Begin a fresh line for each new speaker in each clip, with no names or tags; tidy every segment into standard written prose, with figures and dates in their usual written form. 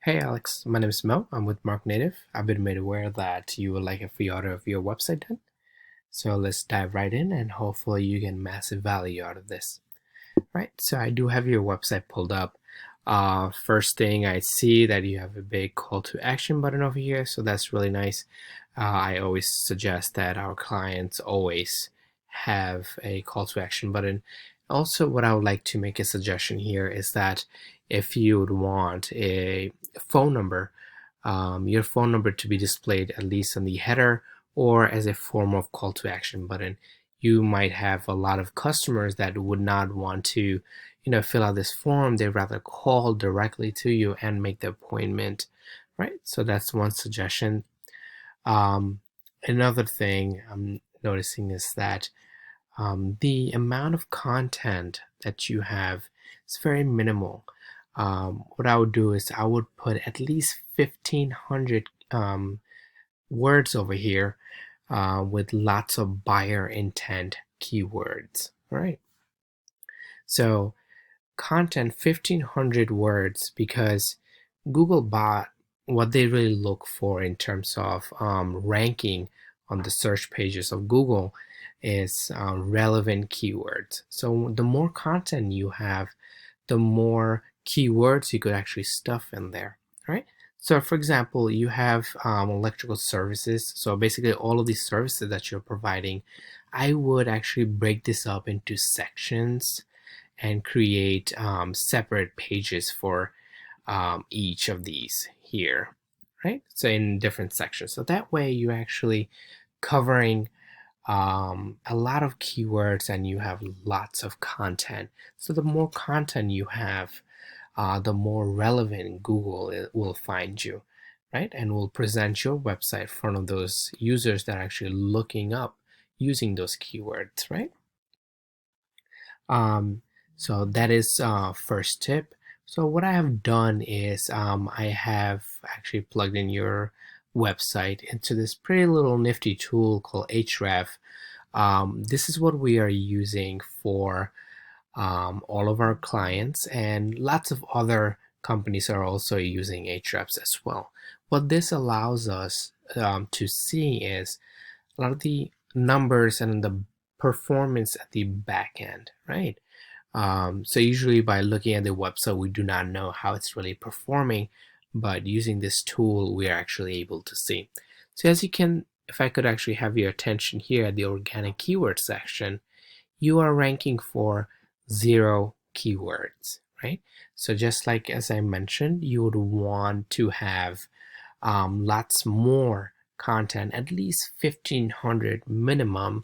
Hey Alex, my name is Mo. I'm with MarkNative. I've been made aware that you would like a free audit of your website done. So let's dive right in and hopefully you get massive value out of this. Right, so I do have your website pulled up. First thing I see that you have a big call to action button over here, so that's really nice. I always suggest that our clients always have a call to action button. Also, what I would like to make a suggestion here is that if you would want a phone number, your phone number to be displayed at least on the header or as a form of call to action button. You might have a lot of customers that would not want to fill out this form. They'd rather call directly to you and make the appointment, right? So that's one suggestion. Another thing I'm noticing is that the amount of content that you have is very minimal. What I would do is I would put at least 1,500 words over here with lots of buyer intent keywords. All right. So content 1,500 words, because Googlebot, what they really look for in terms of ranking on the search pages of Google is relevant keywords. So the more content you have, the more keywords you could actually stuff in there, right? So for example, you have electrical services. So basically all of these services that you're providing, I would actually break this up into sections and create separate pages for each of these here, right? So in different sections. So that way you're actually covering a lot of keywords and you have lots of content. So the more content you have, the more relevant Google will find you, right? And will present your website in front of those users that are actually looking up using those keywords, right? So that is first tip. So what I have done is I have actually plugged in your website into this pretty little nifty tool called Href. This is what we are using for all of our clients, and lots of other companies are also using Ahrefs as well. What this allows us to see is a lot of the numbers and the performance at the back end, right? So usually by looking at the website, we do not know how it's really performing, but using this tool, we are actually able to see. So as you can, if I could actually have your attention here at the organic keyword section, you are ranking for 0 keywords, right? So just like as I mentioned, you would want to have lots more content, at least 1,500 minimum,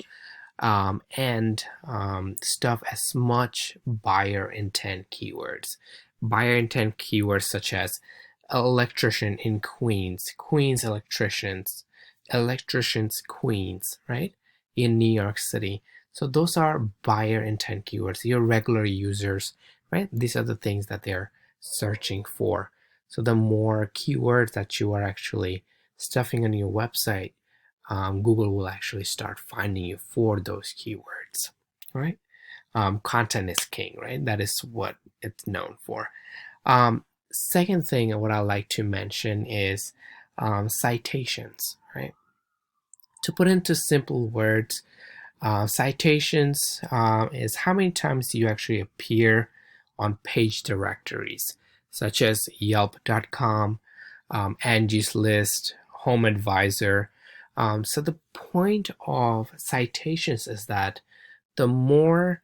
and stuff as much buyer intent keywords. Buyer intent keywords such as electrician in Queens, Queens electricians, electricians Queens, right? In New York City. So those are buyer intent keywords, your regular users, right? These are the things that they're searching for. So the more keywords that you are actually stuffing on your website, Google will actually start finding you for those keywords, right? Content is king, right? That is what it's known for. Second thing, what I like to mention is citations, right? To put into simple words, citations is how many times you actually appear on page directories, such as Yelp.com, Angie's List, Home Advisor. So the point of citations is that the more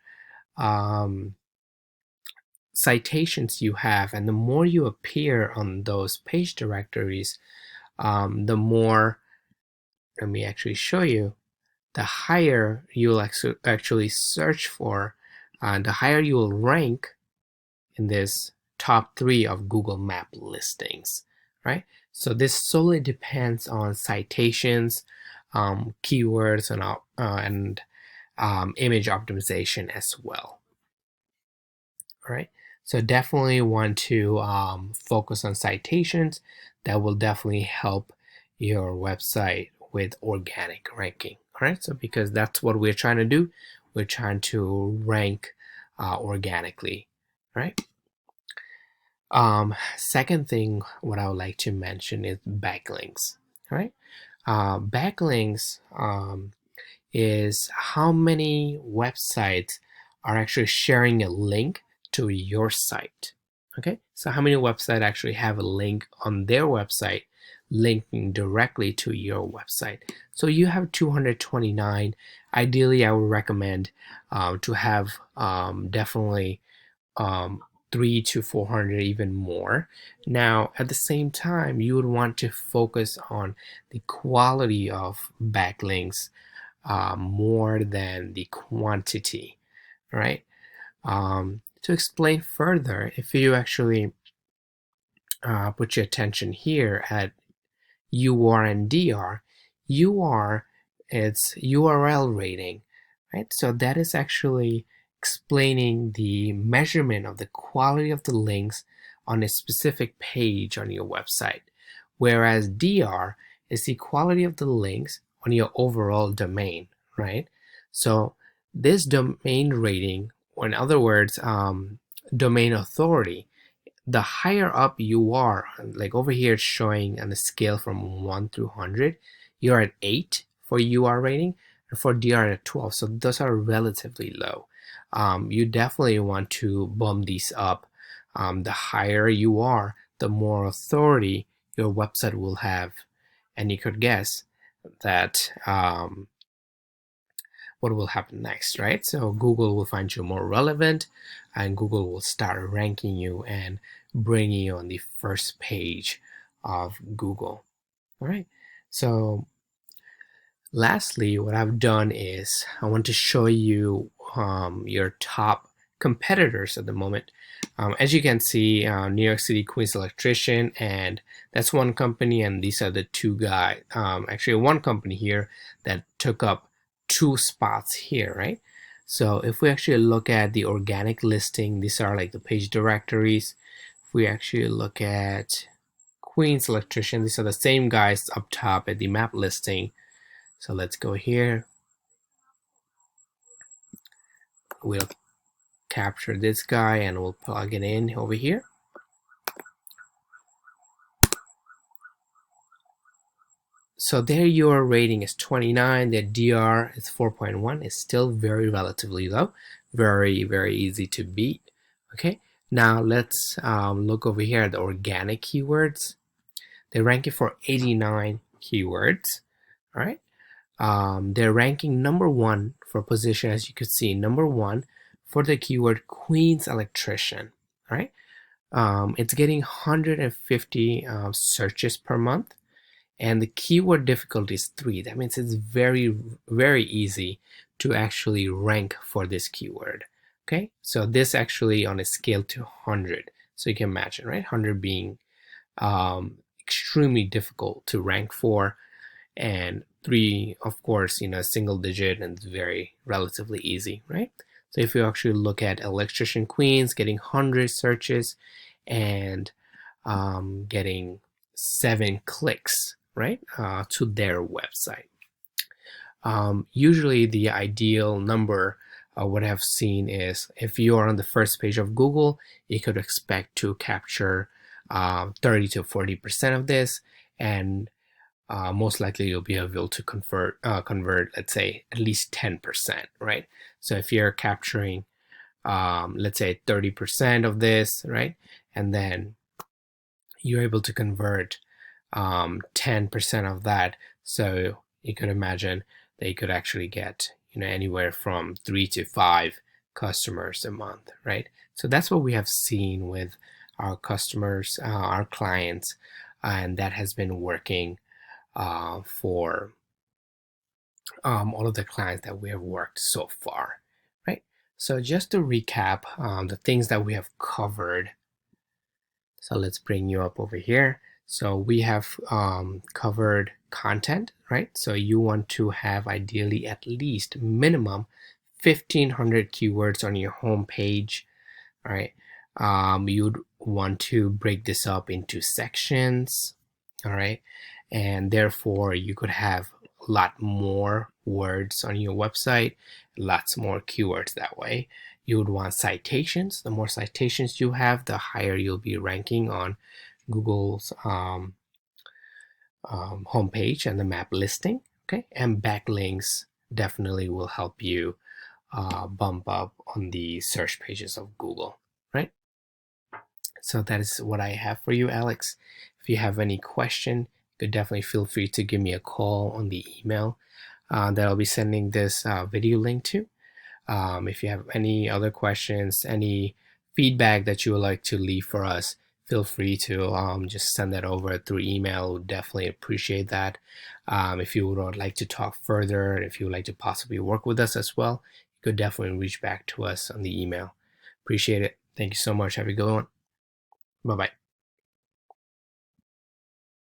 citations you have and the more you appear on those page directories, the more, let me actually show you, the higher you'll actually search for, the higher you will rank in this top 3 of Google Map listings, right? So this solely depends on citations, keywords, and image optimization as well. All right. So definitely want to focus on citations. That will definitely help your website with organic ranking. All right. So because that's what we're trying to do, we're trying to rank organically, right? Second thing, what I would like to mention is backlinks. All right, backlinks is how many websites are actually sharing a link to your site. Okay, so how many websites actually have a link on their website linking directly to your website? So you have 229. Ideally, I would recommend to have definitely um, 3 to 400, even more. Now, at the same time, you would want to focus on the quality of backlinks more than the quantity, right? To explain further, if you actually put your attention here at UR and DR, UR, it's URL rating, right? So that is actually explaining the measurement of the quality of the links on a specific page on your website, whereas DR is the quality of the links on your overall domain, right? So this domain rating, or in other words, domain authority, the higher up you are, like over here it's showing on a scale from 1 through 100, you're at 8 for UR rating, and for DR at 12. So those are relatively low. You definitely want to bump these up. The higher you are, the more authority your website will have. And you could guess that what will happen next, right? So Google will find you more relevant, and Google will start ranking you and bringing you on the first page of Google. All right. So lastly, what I've done is I want to show you your top competitors at the moment. As you can see, New York City Queens Electrician, and that's one company, and these are the two guys. Actually, one company here that took up 2 spots here, right? So if we actually look at the organic listing, these are like the page directories. If we actually look at Queens Electrician, these are the same guys up top at the map listing. So let's go here. We'll capture this guy and we'll plug it in over here. So there your rating is 29, the DR is 4.1, is still very relatively low, very easy to beat. Okay, now let's look over here at the organic keywords. They're ranking for 89 keywords. All right, they're ranking number 1 for position, as you could see, number 1 for the keyword Queens Electrician. All right, it's getting 150 searches per month, and the keyword difficulty is 3. That means it's very easy to actually rank for this keyword. Okay, so this actually on a scale to 100, so you can imagine, right? 100 being extremely difficult to rank for, and 3, of course, single digit, and it's very relatively easy, right? So if you actually look at Electrician Queens getting 100 searches and getting 7 clicks, right, to their website. Usually the ideal number what I've seen is if you are on the first page of Google, you could expect to capture 30 to 40% of this, and most likely you'll be able to convert, let's say, at least 10%, right? So if you're capturing, let's say, 30% of this, right, and then you're able to convert 10% of that, so you could imagine that you could actually get anywhere from 3 to 5 customers a month, right? So that's what we have seen with our customers, our clients, and that has been working for all of the clients that we have worked so far, right? So just to recap the things that we have covered. So let's bring you up over here. So we have covered content, right? So you want to have ideally at least minimum 1,500 keywords on your home page, right? You'd want to break this up into sections, all right? And therefore you could have a lot more words on your website, lots more keywords that way. You would want citations. The more citations you have, the higher you'll be ranking on Google's homepage and the map listing. Okay, and backlinks definitely will help you bump up on the search pages of Google, right? So that is what I have for you, Alex. If you have any question, you could definitely feel free to give me a call on the email that I'll be sending this video link to. If you have any other questions, any feedback that you would like to leave for us, feel free to just send that over through email. We'd definitely appreciate that. If you would like to talk further, and if you would like to possibly work with us as well, you could definitely reach back to us on the email. Appreciate it. Thank you so much. Have a good one. Bye bye.